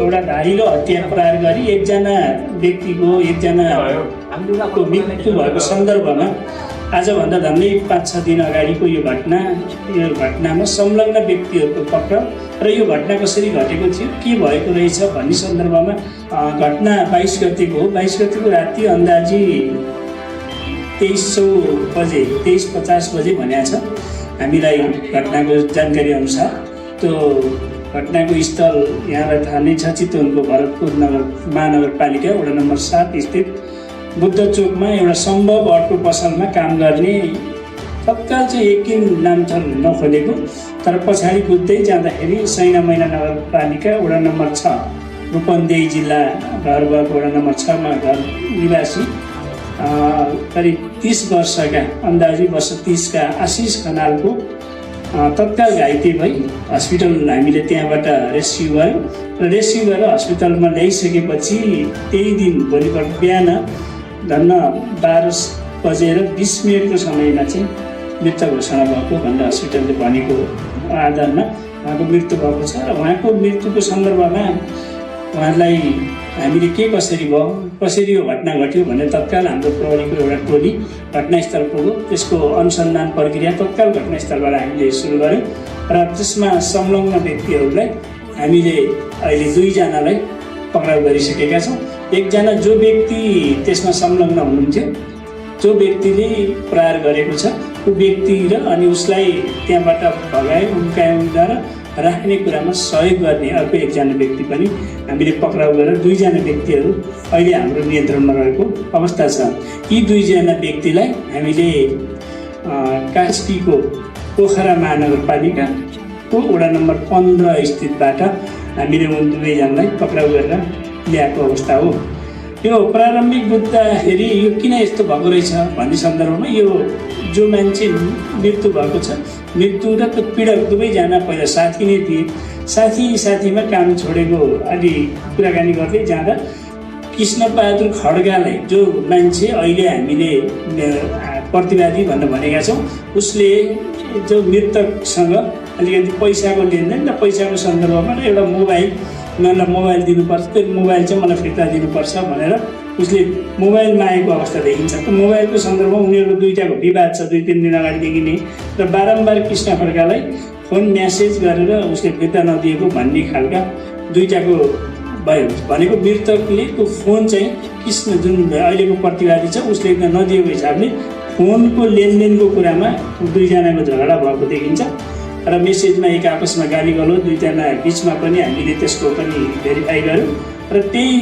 एउटा धारिलो हतियार प्रहार गरी एकजना व्यक्तिको मृत्यु भएको सन्दर्भमा आजभन्दा झन्डै 5-6 दिन अगाडिको यो घटनामा संलग्न व्यक्तिहरूको पक्राउ र यो घटना कसरी घटेको थियो, के भएको रहेछ भन्ने सन्दर्भमा घटना 22 गतेको हो। 22 गतेको राति अन्दाजी 23:50 बजे भनेको छ। हामीलाई घटनाको जानकारी अनुसार त्यो घटनाको स्थल यहाँलाई थाहा नै छ, चितवनको भरतपुर महानगरपालिका वडा नम्बर 7 स्थित बुद्ध चोकमा एउटा सम्भव अटो पसलमा काम गर्ने, तत्काल चाहिँ यकिन नामथर नखोलेको, तर पछाडि बुझ्दै जाँदाखेरि सैना मैना नगरपालिका वडा नम्बर 6 रूपन्देही जिल्ला घर भएको वडा नम्बर 6 मा घर निवासी करिब 30 वर्षका अन्दाजी वर्ष 30 का आशिष खनालको तत्काल घाइते भई हस्पिटल हामीले त्यहाँबाट रेस्क्यु गर्यो र रेस्क्यु गरेर हस्पिटलमा ल्याइसकेपछि त्यही दिन भोलिपल्ट बिहान धन्न 12:20 समयमा चाहिँ मृत्यु घोषणा भएको भनेर हस्पिटलले भनेको आधारमा उहाँको मृत्यु भएको छ। र उहाँको मृत्युको सन्दर्भमा उहाँलाई हामीले कसरी यो घटना घट्यो भने तत्काल हाम्रो प्रहरीको एउटा टोली घटनास्थल पुग्यो। त्यसको अनुसन्धान प्रक्रिया तत्काल घटनास्थलबाट हामीले सुरु गर्यौँ र त्यसमा संलग्न व्यक्तिहरूलाई हामीले अहिले 2 जनालाई पक्राउ गरिसकेका छौँ। एकजना जो व्यक्ति त्यसमा संलग्न हुनुहुन्थ्यो, जो व्यक्तिले प्रहार गरेको छ, त्यो व्यक्ति र अनि उसलाई त्यहाँबाट भगायो उम्काउँदा र राख्ने कुरामा सहयोग गर्ने अर्को एकजना व्यक्ति पनि हामीले पक्राउ गरेर 2 जना व्यक्तिहरू अहिले हाम्रो नियन्त्रणमा रहेको अवस्था छ। यी 2 जना व्यक्तिलाई हामीले कास्कीको पोखरा महानगरपालिकाको वडा नम्बर 15 स्थितबाट हामीले उन 2 जनालाई पक्राउ गरेर ल्याएको अवस्था हो। यो प्रारम्भिक बुझ्दाखेरि यो किन यस्तो भएको रहेछ भन्ने सन्दर्भमा यो जो मान्छे मृत्यु भएको छ, मृत्यु र त्यो पीडक 2 जना पहिला साथी नै थिए। साथीमा काम छोडेको अलि कुराकानी गर्दै जाँदा कृष्णबहादुर खड्गालाई, जो मान्छे अहिले हामीले प्रतिवादी भनेर भनेका छौँ, उसले जो मृतकसँग अलिकति पैसाको लेनदेन र पैसाको सन्दर्भमा एउटा मोबाइल दिनुपर्छ, त्यो मोबाइल चाहिँ मलाई फिर्ता दिनुपर्छ भनेर उसले मोबाइल मागेको अवस्था देखिन्छ। त्यो मोबाइलको सन्दर्भमा उनीहरूको 2टाको विवाद छ 2-3 दिन अगाडिदेखि नै, र बारम्बार कृष्ण खड्कालाई फोन म्यासेज गरेर उसले फिर्ता नदिएको भन्ने खालका 2टाको भयो। भनेको मृतकले त्यो फोन चाहिँ कृष्ण जुन अहिलेको प्रतिवादी छ उसले नदिएको हिसाबले फोनको लेनदेनको कुरामा 2 जनाको झगडा भएको देखिन्छ र मेसेजमा एक आपसमा गाली गलौज 2 जना बिचमा पनि हामीले त्यसको पनि भेरिफाई गर्यौँ र त्यही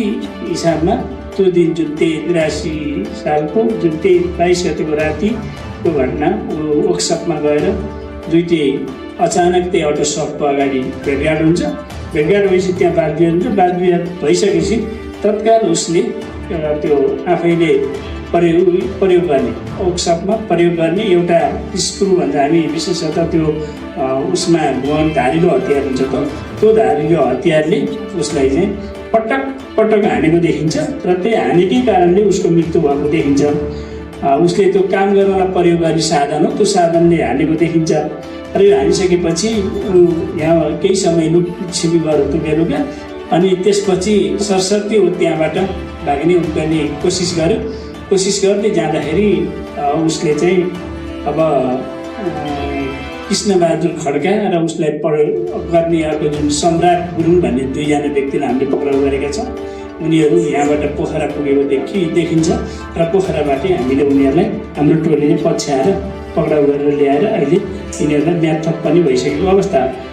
हिसाबमा त्यो दिन जुन 83 सालको जुन 22 गतेको रातिको घटना वर्कसपमा गएर 2टी अचानक त्यही अटो सपको अगाडि भेटघाट हुन्छ। भेटघाट भएपछि त्यहाँ वादविवाद भइसकेपछि तत्काल उसले एउटा त्यो आफैले प्रयोग गर्ने वर्कसपमा प्रयोग गर्ने एउटा स्क्रु भन्छ हामी विशेषतः त्यो उसमा धारिलो हतियार हुन्छ, त्यो धारिलो हतियारले उसलाई चाहिँ पटक हानेको देखिन्छ र त्यही हानेकै कारणले उसको मृत्यु भएको देखिन्छ। उसले त्यो काम गर्नलाई प्रयोग गर्ने साधन हो, त्यो साधनले हानेको देखिन्छ र यो हानिसकेपछि यहाँ केही समय छिपी गयो त्यो बेलुका, अनि त्यसपछि सरसर्ती त्यहाँबाट भाग्ने उम्कने कोसिस गर्दै जाँदाखेरि उसले चाहिँ अब कृष्णबहादुर खड्का र उसलाई गर्ने अर्को जुन सम्राट गुरुङ भन्ने 2 जना व्यक्तिलाई हामीले पक्राउ गरेका छौँ। उनीहरू यहाँबाट पोखरा पुगेको देखिन्छ र पोखराबाटै हामीले उनीहरूलाई हाम्रो टोलीले पछ्याएर पक्राउ गरेर ल्याएर अहिले यिनीहरूलाई म्याद थप पनि भइसकेको अवस्था।